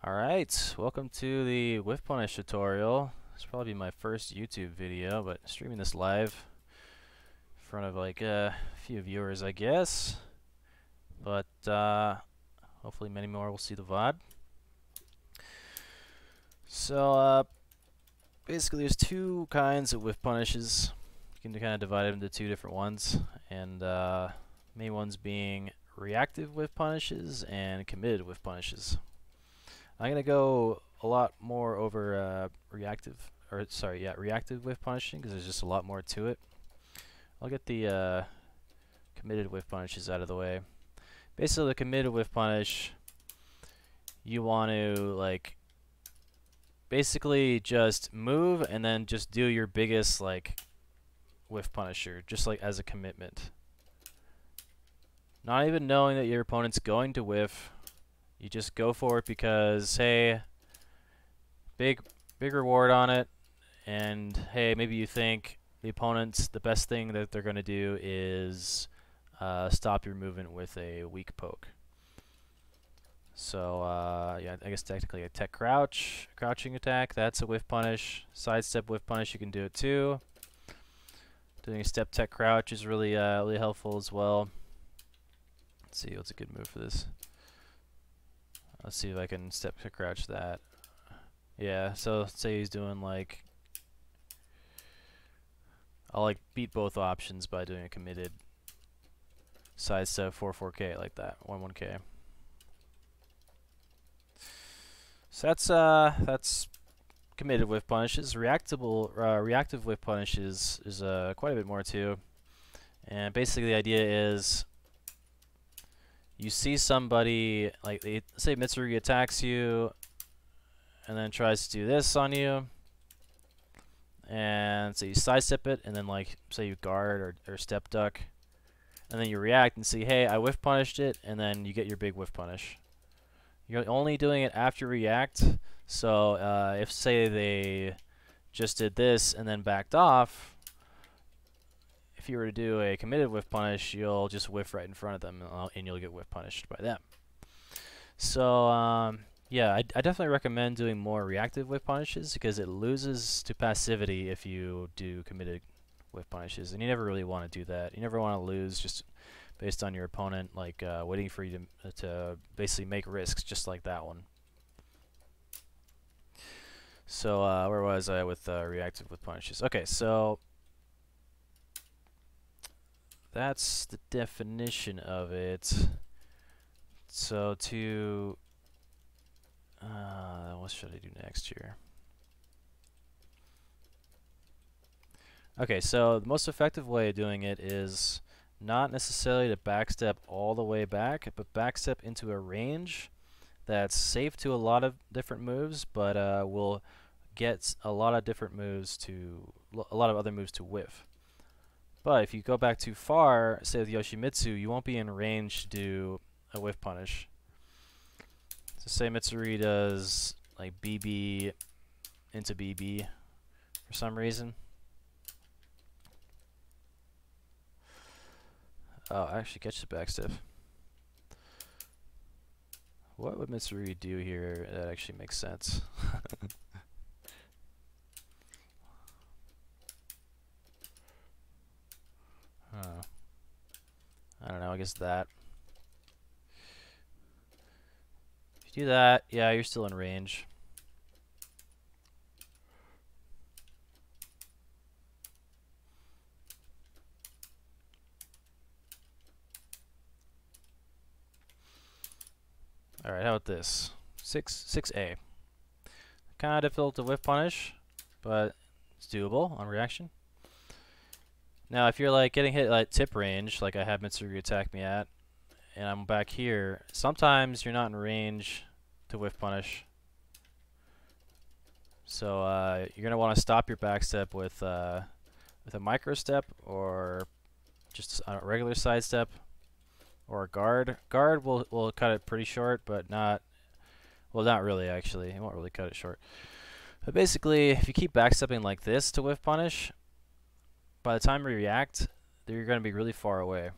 Alright, welcome to the Whiff Punish tutorial. This will probably be my first YouTube video, but streaming this live in front of like a few viewers, I guess. But hopefully many more will see the VOD. So basically there's two kinds of Whiff Punishes. You can kind of divide them into two different ones, and main ones being reactive Whiff Punishes and committed Whiff Punishes. I'm gonna go a lot more over reactive Whiff Punishing because there's just a lot more to it. I'll get the committed Whiff Punishes out of the way. Basically, the committed Whiff Punish, you want to basically just move and then just do your biggest Whiff Punisher, just like as a commitment. Not even knowing that your opponent's going to whiff. You just go for it because, hey, big reward on it, and hey, maybe you think the opponent's the best thing that they're going to do is stop your movement with a weak poke. So yeah, I guess technically a tech crouching attack, that's a whiff punish. Sidestep whiff punish, you can do it too. Doing a step tech crouch is really really helpful as well. Let's see what's a good move for this. Let's see if I can step to crouch that. Yeah, so say he's doing I'll beat both options by doing a committed sidestep 4-4K like that, 1-1K. So that's committed whiff punishes. Reactive whiff punishes is quite a bit more too. And basically the idea is you see somebody, say Mitsurugi attacks you and then tries to do this on you, and so you sidestep it, and then say you guard or step duck, and then you react and see, hey, I whiff punished it, and then you get your big whiff punish. You're only doing it after react, so if say they just did this and then backed off, if you were to do a committed whiff punish, you'll just whiff right in front of them, and you'll get whiff punished by them. So yeah, I definitely recommend doing more reactive whiff punishes because it loses to passivity if you do committed whiff punishes, and you never really want to do that. You never want to lose just based on your opponent waiting for you to basically make risks just like that one. So where was I with reactive whiff punishes? Okay, so that's the definition of it. So to what should I do next here? Okay, so the most effective way of doing it is not necessarily to backstep all the way back, but backstep into a range that's safe to a lot of different moves, but will get a lot of different moves a lot of other moves to whiff. But if you go back too far, say with Yoshimitsu, you won't be in range to do a whiff punish. So say Mitsuri does BB into BB for some reason. Oh, actually catch the backstep. What would Mitsuri do here that actually makes sense? I don't know, I guess that. If you do that, yeah, you're still in range. Alright, how about this? 6A. Kind of difficult to whiff punish, but it's doable on reaction. Now, if you're getting hit at tip range, like I have Mitsurugi attack me at, and I'm back here, sometimes you're not in range to whiff punish. So you're gonna want to stop your backstep with a micro step or just a regular sidestep or a guard. Guard will cut it pretty short, but not really actually. It won't really cut it short. But basically, if you keep backstepping like this to whiff punish, by the time you react, you're going to be really far away.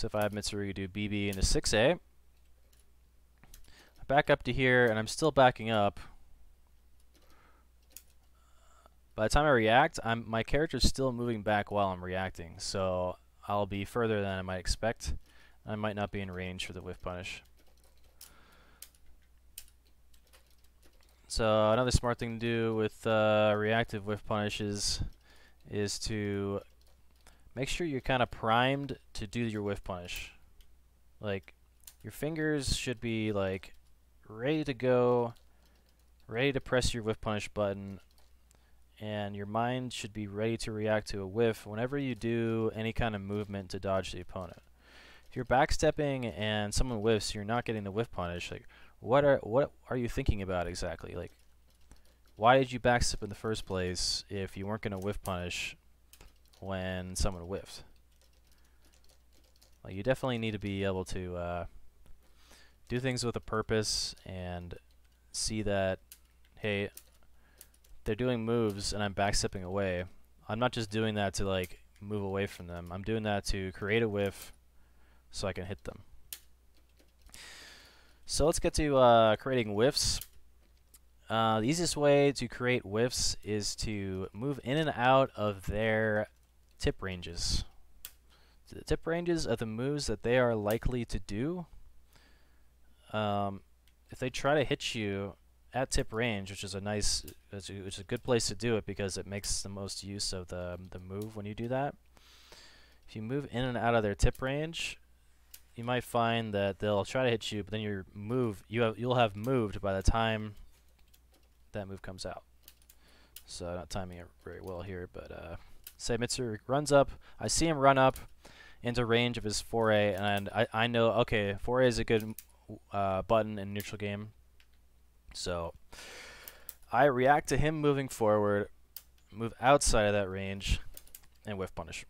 So if I have Mitsuru do BB into 6A, I back up to here, and I'm still backing up. By the time I react, my character's still moving back while I'm reacting, so I'll be further than I might expect. I might not be in range for the whiff punish. So another smart thing to do with reactive whiff punishes is to make sure you're kind of primed to do your whiff punish. Like, your fingers should be like ready to go, ready to press your whiff punish button, and your mind should be ready to react to a whiff whenever you do any kind of movement to dodge the opponent. If you're backstepping and someone whiffs, you're not getting the whiff punish. Like, what are you thinking about exactly? Like, why did you backstep in the first place if you weren't going to whiff punish when someone whiffed? Well, you definitely need to be able to do things with a purpose and see that, hey, they're doing moves and I'm backstepping away. I'm not just doing that to like move away from them. I'm doing that to create a whiff so I can hit them. So let's get to creating whiffs. The easiest way to create whiffs is to move in and out of their tip ranges. So the tip ranges are the moves that they are likely to do. If they try to hit you at tip range, which is a good place to do it because it makes the most use of the move when you do that. If you move in and out of their tip range, you might find that they'll try to hit you, but then you'll have moved by the time that move comes out. So I'm not timing it very well here, but say Mitsuru runs up. I see him run up into range of his 4A, and I know, okay, 4A is a good button in neutral game. So I react to him moving forward, move outside of that range, and whiff punish.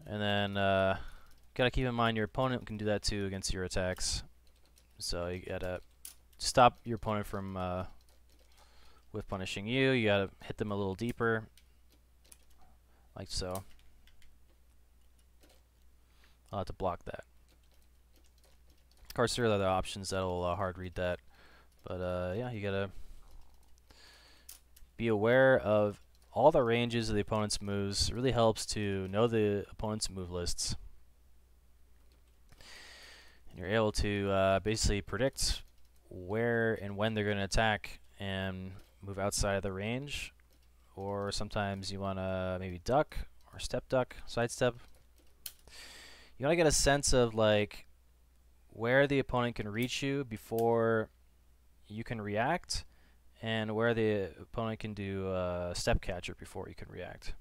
And then gotta keep in mind your opponent can do that too against your attacks. So you gotta stop your opponent from whiff punishing you. You gotta hit them a little deeper, like so. I'll have to block that. Of course, there are other options that'll hard read that, but yeah, you gotta be aware of all the ranges of the opponent's moves. It really helps to know the opponent's move lists, and you're able to basically predict where and when they're going to attack and move outside of the range. Or sometimes you want to maybe duck or step duck, sidestep. You want to get a sense of like where the opponent can reach you before you can react, and where the opponent can do step catcher before you can react.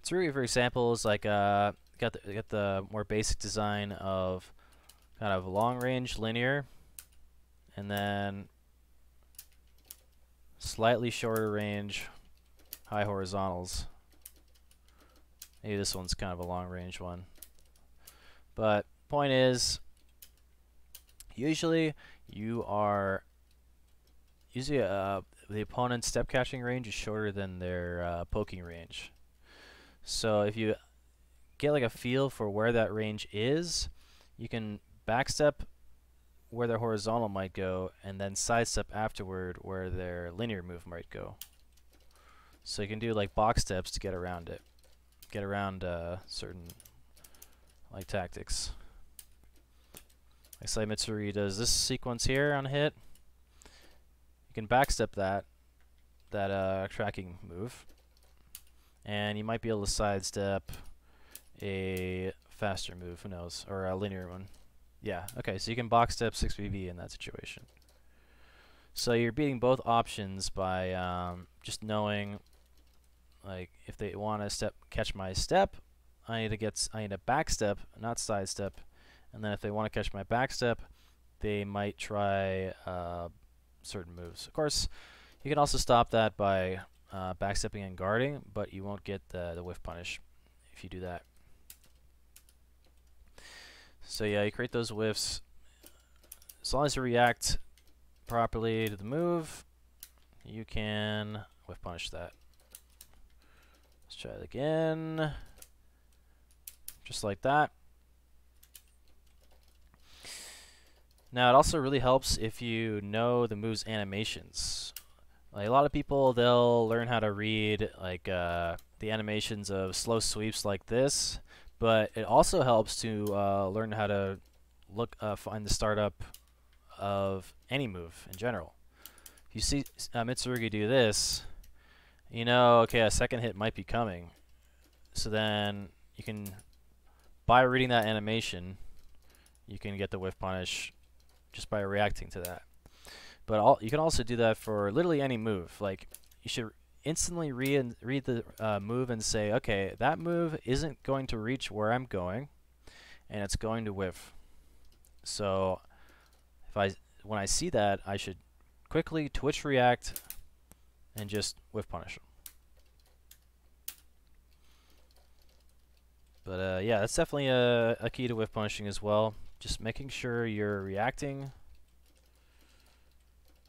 It's really, for example, is like got the more basic design of kind of long range linear, and then slightly shorter range high horizontals. Maybe this one's kind of a long range one. But point is, usually the opponent's step catching range is shorter than their poking range. So if you get like a feel for where that range is, you can backstep where their horizontal might go, and then sidestep afterward where their linear move might go. So you can do like box steps to get around it, get around certain like tactics. Like say Mitsuru does this sequence here on a hit. You can backstep that tracking move, and you might be able to sidestep a faster move, who knows, or a linear one. Yeah, okay, so you can box step 6BB in that situation. So you're beating both options by just knowing, like, if they want to catch my step, I need to backstep, not sidestep. And then if they want to catch my backstep, they might try certain moves. Of course, you can also stop that by backstepping and guarding, but you won't get the whiff punish if you do that. So yeah, you create those whiffs. As long as you react properly to the move, you can whiff punish that. Let's try it again. Just like that. Now, it also really helps if you know the move's animations. Like, a lot of people, they'll learn how to read like the animations of slow sweeps like this, but it also helps to learn how to find the startup of any move in general. If you see Mitsurugi do this, you know, okay, a second hit might be coming. So then you can, by reading that animation, you can get the whiff punish just by reacting to that. But you can also do that for literally any move. Like, you should instantly read the move and say, okay, that move isn't going to reach where I'm going, and it's going to whiff. So when I see that, I should quickly twitch react and just whiff punish them. But yeah, that's definitely a key to whiff punishing as well. Just making sure you're reacting.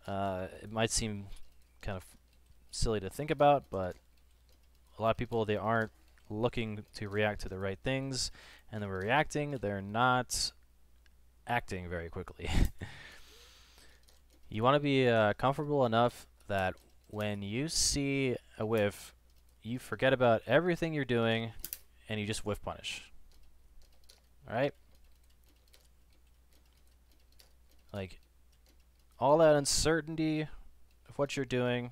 It might seem kind of silly to think about, but a lot of people, they aren't looking to react to the right things, and then we're reacting, they're not acting very quickly. You want to be comfortable enough that when you see a whiff, you forget about everything you're doing, and you just whiff punish. Alright? Like, all that uncertainty of what you're doing,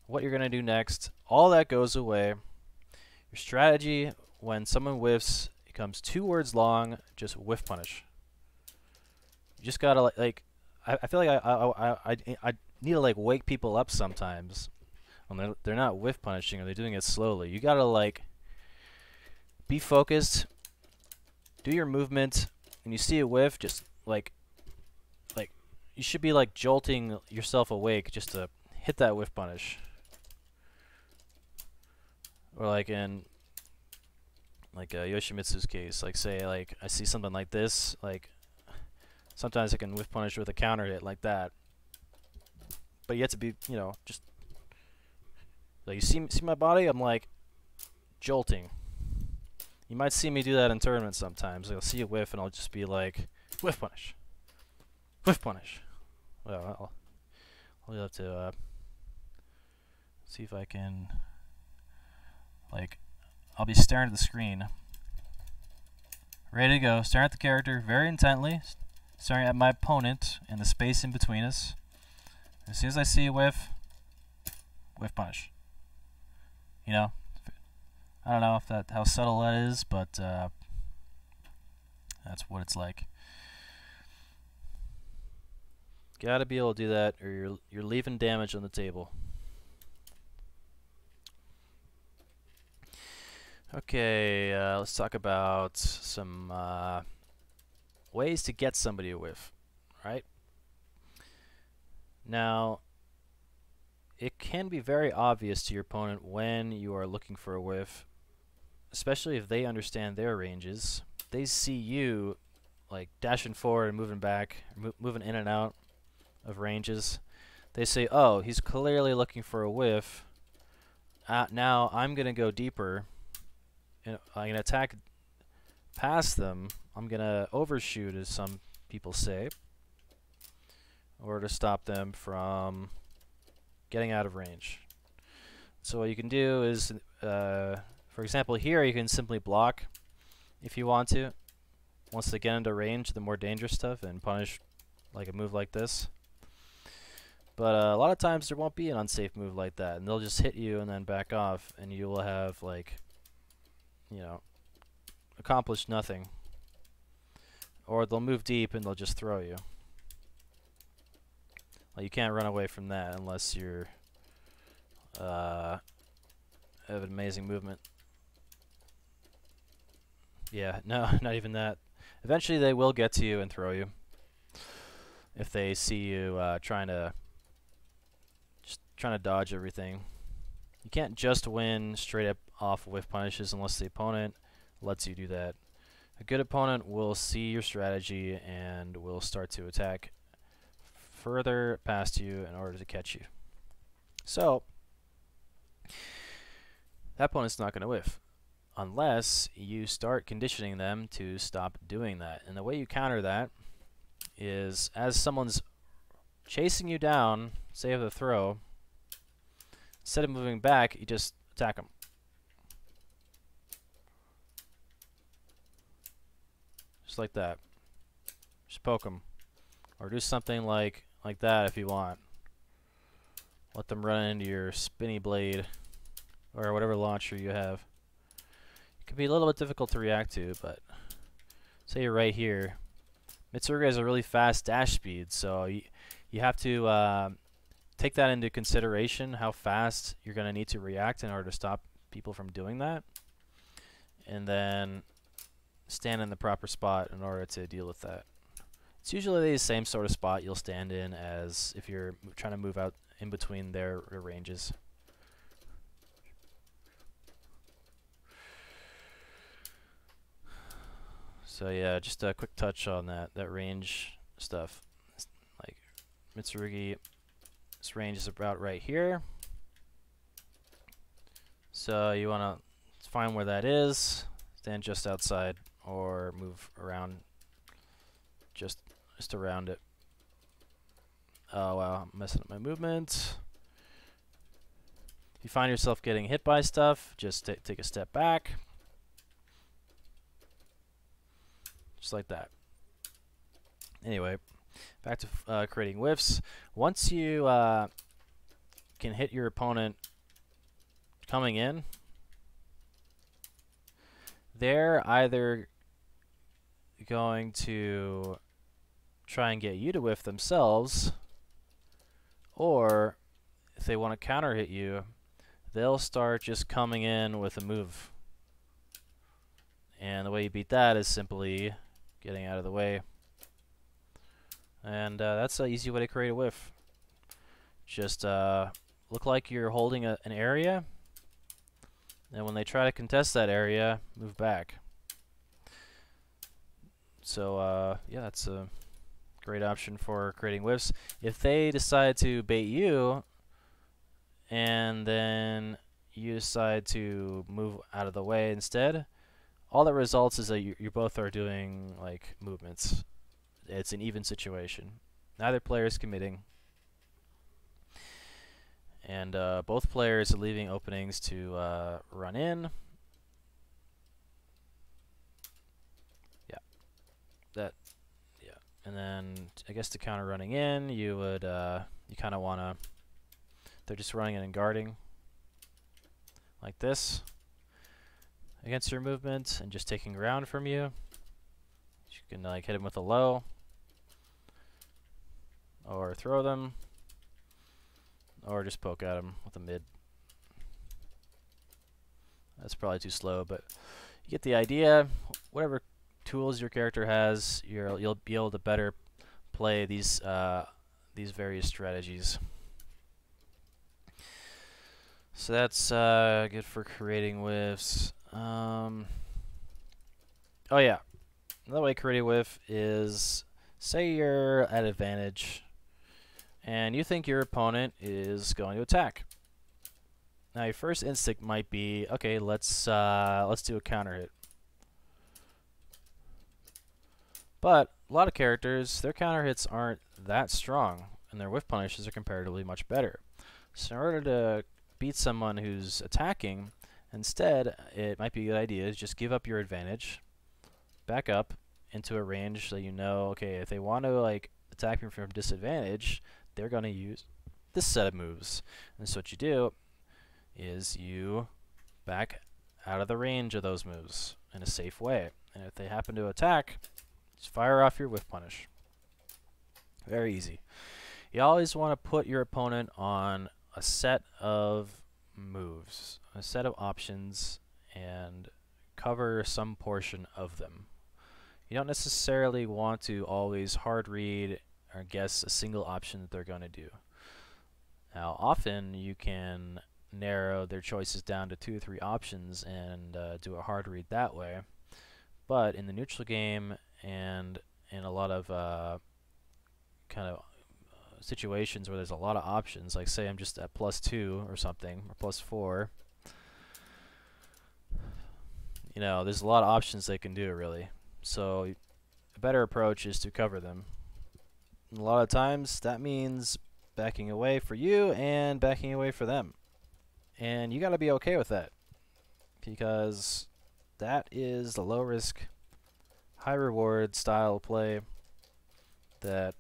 what you're going to do next, all that goes away. Your strategy, when someone whiffs, becomes 2 words long, just whiff punish. You just gotta, like I feel like I need to, like, wake people up sometimes when they're not whiff punishing or they're doing it slowly. You gotta, like, be focused, do your movement, and you see a whiff, just, like, you should be, like, jolting yourself awake just to hit that whiff punish. Or, like, in, like, Yoshimitsu's case, like, say, like, I see something like this, like, sometimes I can whiff punish with a counter hit like that. But you have to be, you know, just, like, you see my body? I'm, like, jolting. You might see me do that in tournaments sometimes. I'll see a whiff and I'll just be like, whiff punish. Whiff punish. Well, I'll have to see if I can, like, I'll be staring at the screen, ready to go, staring at the character very intently, staring at my opponent and the space in between us. As soon as I see a whiff, whiff punish. You know, I don't know if how subtle that is, but that's what it's like. Gotta be able to do that, or you're leaving damage on the table. Okay, let's talk about some ways to get somebody to whiff. Right? Now, it can be very obvious to your opponent when you are looking for a whiff, especially if they understand their ranges. They see you, like, dashing forward and moving back, moving in and out of ranges. They say, oh, he's clearly looking for a whiff. Now I'm going to go deeper. I'm going to attack past them. I'm going to overshoot, as some people say, in order to stop them from getting out of range. So what you can do is, for example, here you can simply block if you want to. Once they get into range, the more dangerous stuff, and punish like a move like this. But a lot of times there won't be an unsafe move like that, and they'll just hit you and then back off, and you will have, like, you know, accomplished nothing. Or they'll move deep and they'll just throw you. Well, you can't run away from that unless you're have an amazing movement. Yeah, no, not even that. Eventually they will get to you and throw you if they see you trying to dodge everything. You can't just win straight up off whiff punishes unless the opponent lets you do that. A good opponent will see your strategy and will start to attack further past you in order to catch you. So, that opponent's not going to whiff unless you start conditioning them to stop doing that. And the way you counter that is as someone's chasing you down, say of the throw, instead of moving back, you just attack them. Just like that. Just poke them. Or do something like that if you want. Let them run into your spinny blade or whatever launcher you have. It can be a little bit difficult to react to, but say you're right here. Mitsurugi has a really fast dash speed, so you have to take that into consideration, how fast you're going to need to react in order to stop people from doing that. And then stand in the proper spot in order to deal with that. It's usually the same sort of spot you'll stand in as if you're trying to move out in between their ranges. So yeah, just a quick touch on that range stuff. Like Mitsurugi, this range is about right here. So you want to find where that is, stand just outside, or move around just around it. Oh wow, I'm messing up my movement. If you find yourself getting hit by stuff, just take a step back. Just like that. Anyway, back to creating whiffs. Once you can hit your opponent coming in, they're either going to try and get you to whiff themselves, or if they want to counter hit you, they'll start just coming in with a move. And the way you beat that is simply getting out of the way. And that's an easy way to create a whiff. Just look like you're holding an area, and when they try to contest that area, move back. So yeah, that's a great option for creating whiffs. If they decide to bait you, and then you decide to move out of the way instead, all that results is that you both are doing like movements. It's an even situation. Neither player is committing, and both players are leaving openings to run in. Yeah, and then I guess to counter running in, you would you kind of want to. They're just running in and guarding like this against your movement and just taking ground from you. You can like hit them with a low or throw them or just poke at them with a mid. That's probably too slow, but you get the idea. Whatever tools your character has, you'll be able to better play these various strategies. So that's good for creating whiffs. Oh yeah, another way to create a whiff is, say you're at advantage and you think your opponent is going to attack. Now your first instinct might be, okay, let's do a counter hit. But a lot of characters, their counter hits aren't that strong, and their whiff punishes are comparatively much better. So in order to beat someone who's attacking, instead, it might be a good idea to just give up your advantage, back up into a range so you know, okay, if they want to like attack me from disadvantage, they're going to use this set of moves. And so what you do is you back out of the range of those moves in a safe way. And if they happen to attack, just fire off your whiff punish. Very easy. You always want to put your opponent on a set of moves, a set of options, and cover some portion of them. You don't necessarily want to always hard read or guess a single option that they're going to do. Now, often you can narrow their choices down to 2 or 3 options and do a hard read that way. But in the neutral game and in a lot of kind of situations where there's a lot of options, like say I'm just at +2 or something, or +4, you know, there's a lot of options they can do really. So a better approach is to cover them. And a lot of times that means backing away for you and backing away for them. And you got to be okay with that, because that is the low risk, high reward style of play that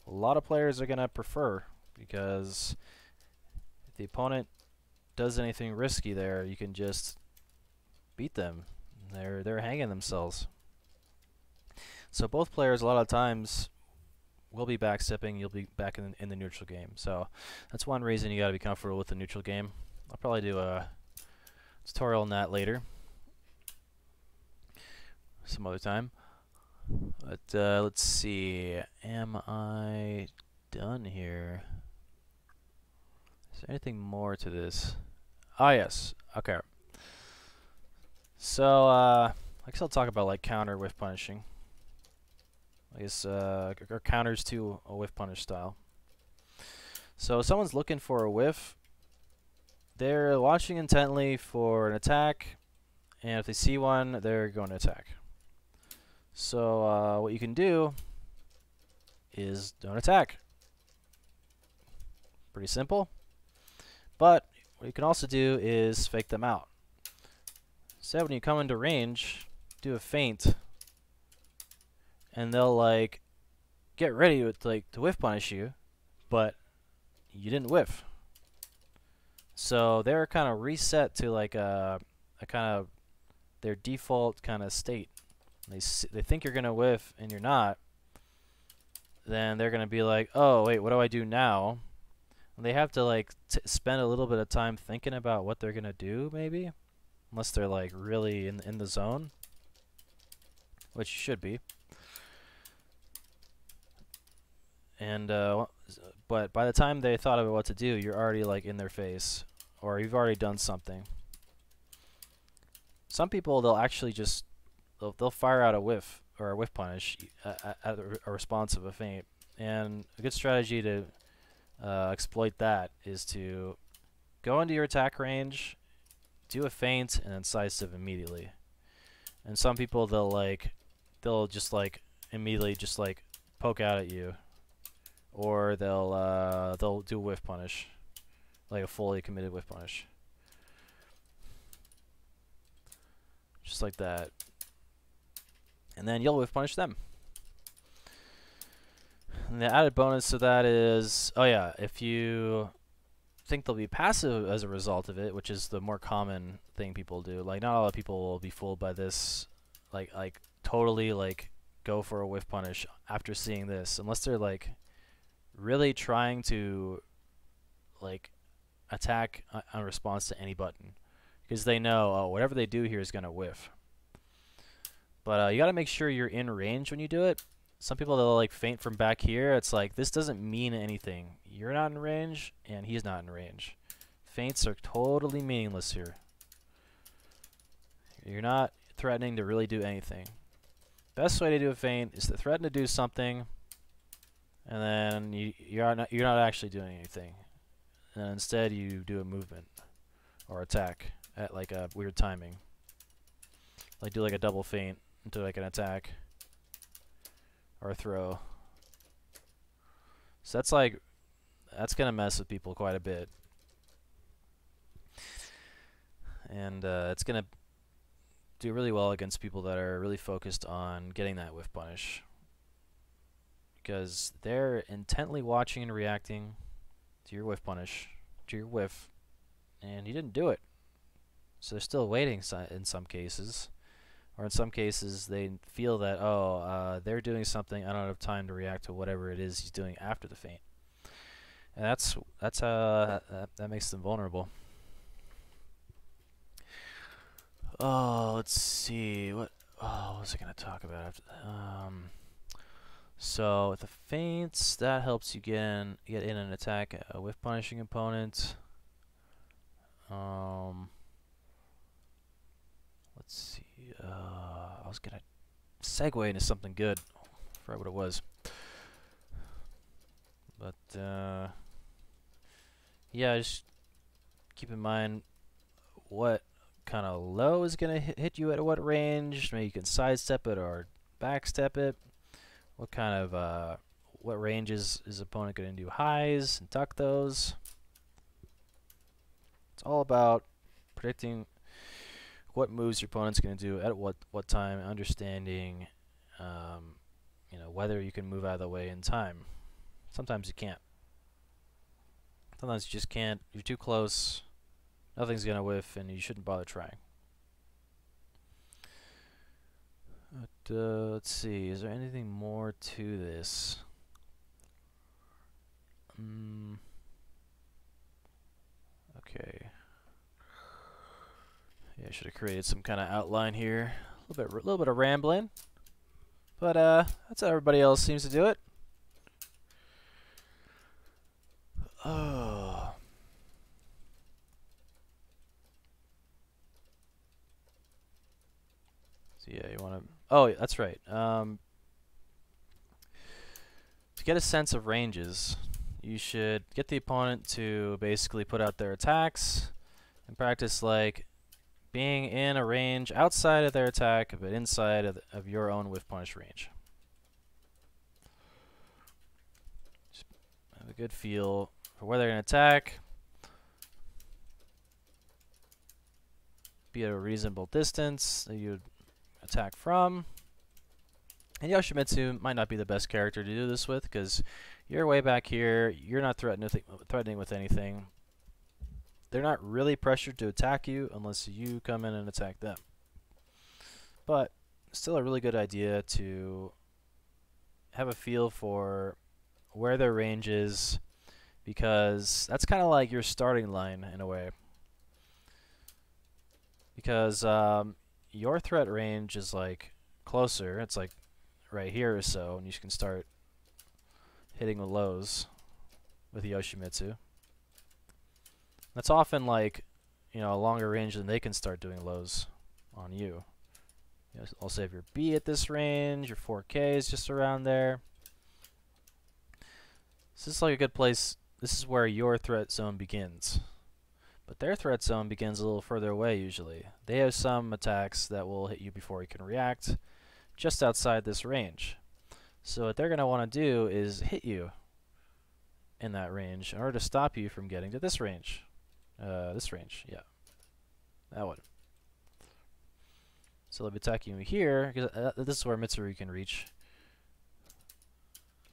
a lot of players are going to prefer, because if the opponent does anything risky there, you can just beat them. They're hanging themselves. So both players a lot of times will be backstepping. You'll be back in the neutral game. So that's one reason you got to be comfortable with the neutral game. I'll probably do a tutorial on that later, some other time. But let's see. Am I done here? Is there anything more to this? Ah, yes. Okay. So I guess I'll talk about like counter whiff punishing. I guess or counters to a whiff punish style. So if someone's looking for a whiff, they're watching intently for an attack, and if they see one, they're going to attack. So what you can do is don't attack. Pretty simple. But what you can also do is fake them out. So when you come into range, do a feint, and they'll like get ready to whiff punish you, but you didn't whiff. So they're kind of reset to like a kind of their default kind of state. They think you're gonna whiff and you're not. Then they're gonna be like, oh wait, what do I do now? And they have to like spend a little bit of time thinking about what they're gonna do, maybe, unless they're like really in the zone, which you should be. And but by the time they thought about what to do, you're already like in their face, or you've already done something. Some people, they'll actually just they'll fire out a whiff or a whiff punish at a response of a feint. And a good strategy to exploit that is to go into your attack range, do a feint, and then sidestep immediately. And some people, they'll just like immediately just like poke out at you, or they'll do a whiff punish, like a fully committed whiff punish, just like that. And then you'll whiff punish them. And the added bonus to that is, oh yeah, if you think they'll be passive as a result of it, which is the more common thing people do. Like, not a lot of people will be fooled by this, like totally like go for a whiff punish after seeing this, unless they're like really trying to like attack in response to any button, because they know, oh, whatever they do here is gonna whiff. But you gotta make sure you're in range when you do it. Some people, they'll like feint from back here. It's like, this doesn't mean anything. You're not in range, and he's not in range. Feints are totally meaningless here. You're not threatening to really do anything. Best way to do a feint is to threaten to do something, and then you're not actually doing anything. And instead, you do a movement or attack at like a weird timing. Like do like a double feint into like an attack or a throw. So that's gonna mess with people quite a bit, and it's gonna do really well against people that are really focused on getting that whiff punish, because they're intently watching and reacting to your whiff punish, to your whiff, and you didn't do it. So they're still waiting in some cases. Or in some cases, they feel that, oh, they're doing something, I don't have time to react to whatever it is he's doing after the feint. And that's how that makes them vulnerable. Oh, let's see. What was I going to talk about after that? So with the feints, that helps you get in an attack a whiff punishing opponent. Let's see. I was gonna segue into something good. I forgot what it was. But yeah, just keep in mind what kind of low is going to hit you at what range. Maybe you can sidestep it or backstep it. What kind of what ranges is opponent going to do highs and duck those? It's all about predicting what moves your opponent's going to do at what time, understanding you know, whether you can move out of the way in time. Sometimes you can't. Sometimes you just can't. You're too close. Nothing's going to whiff, and you shouldn't bother trying. But, let's see. Is there anything more to this? Okay. Yeah, I should have created some kind of outline here. A little bit of rambling. But that's how everybody else seems to do it. Oh. So yeah, you want to. Oh, yeah, that's right. To get a sense of ranges, you should get the opponent to basically put out their attacks and practice like being in a range outside of their attack, but inside of your own whiff punish range. Just have a good feel for where they're going to attack. Be at a reasonable distance that you would attack from. And Yoshimitsu might not be the best character to do this with, because you're way back here, you're not threatening with anything. They're not really pressured to attack you unless you come in and attack them. But still a really good idea to have a feel for where their range is, because that's kind of like your starting line in a way. Because your threat range is like closer, it's like right here or so, and you can start hitting the lows with Yoshimitsu. That's often like, you know, a longer range than they can start doing lows on you. I'll save your B at this range, your 4K is just around there. So this is like a good place. This is where your threat zone begins. But their threat zone begins a little further away usually. They have some attacks that will hit you before you can react, just outside this range. So what they're going to want to do is hit you in that range in order to stop you from getting to this range. This range, yeah. That one. So they'll be attacking you here, because this is where Mitsuru can reach.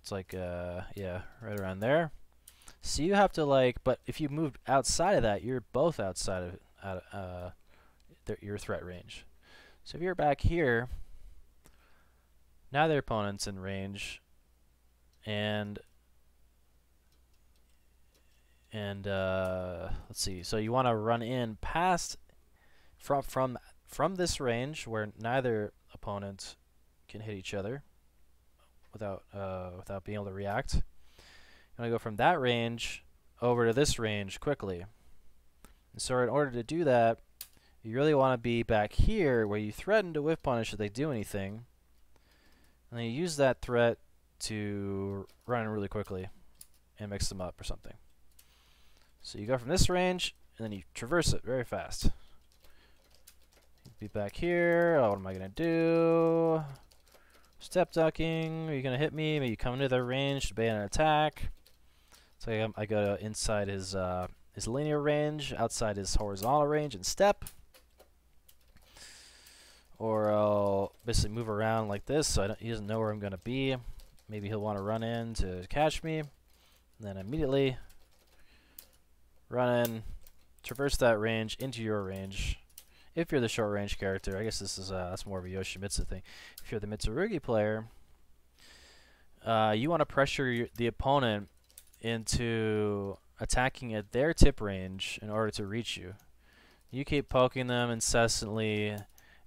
It's like, yeah, right around there. So you have to like, but if you move outside of that, you're both outside of your threat range. So if you're back here, now their opponent's in range, and let's see. So you want to run in past from this range where neither opponent can hit each other without being able to react. You want to go from that range over to this range quickly. And so in order to do that, you really want to be back here where you threaten to whiff punish if they do anything, and then you use that threat to run in really quickly and mix them up or something. So you go from this range, and then you traverse it very fast. Be back here. Oh, what am I going to do? Step ducking. Are you going to hit me? Maybe you come into their range to bait an attack. So I go inside his linear range, outside his horizontal range, and step. Or I'll basically move around like this, so he doesn't know where I'm going to be. Maybe he'll want to run in to catch me. And then immediately run in, traverse that range into your range. If you're the short range character, I guess this is that's more of a Yoshimitsu thing. If you're the Mitsurugi player, you want to pressure the opponent into attacking at their tip range in order to reach you. You keep poking them incessantly,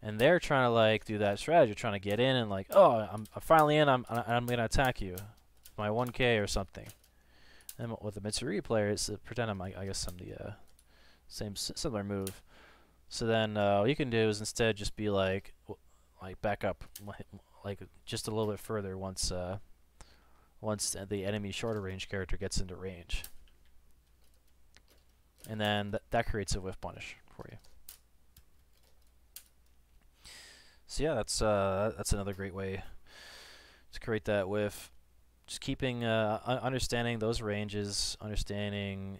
and they're trying to like do that strategy, trying to get in and like, oh, I'm finally in. I'm gonna attack you, my 1K or something. And with the Mitsurugi player, it's pretend I guess I'm the similar move. So then what you can do is instead just be like back up, like just a little bit further once the enemy shorter range character gets into range, and then that creates a whiff punish for you. So yeah, that's another great way to create that whiff. Just keeping understanding those ranges, understanding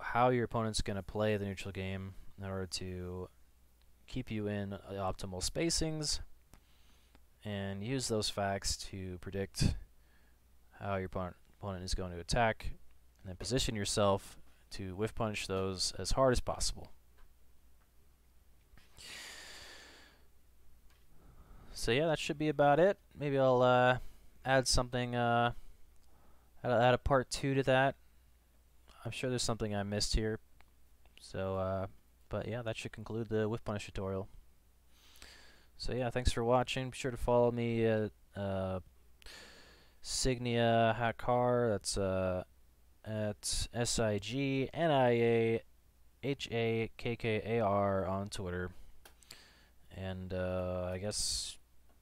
how your opponent's going to play the neutral game in order to keep you in optimal spacings, and use those facts to predict how your opponent is going to attack, and then position yourself to whiff punish those as hard as possible. So yeah, that should be about it. Maybe I'll add something, add a part 2 to that. I'm sure there's something I missed here. So, but yeah, that should conclude the whiff punish tutorial. So yeah, thanks for watching. Be sure to follow me at Signia Hakar. That's at SIGNIAHAKKAR on Twitter. And I guess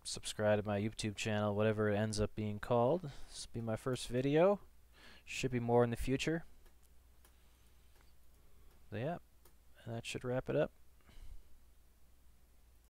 subscribe to my YouTube channel, whatever it ends up being called. This will be my first video. Should be more in the future. So yeah, that should wrap it up.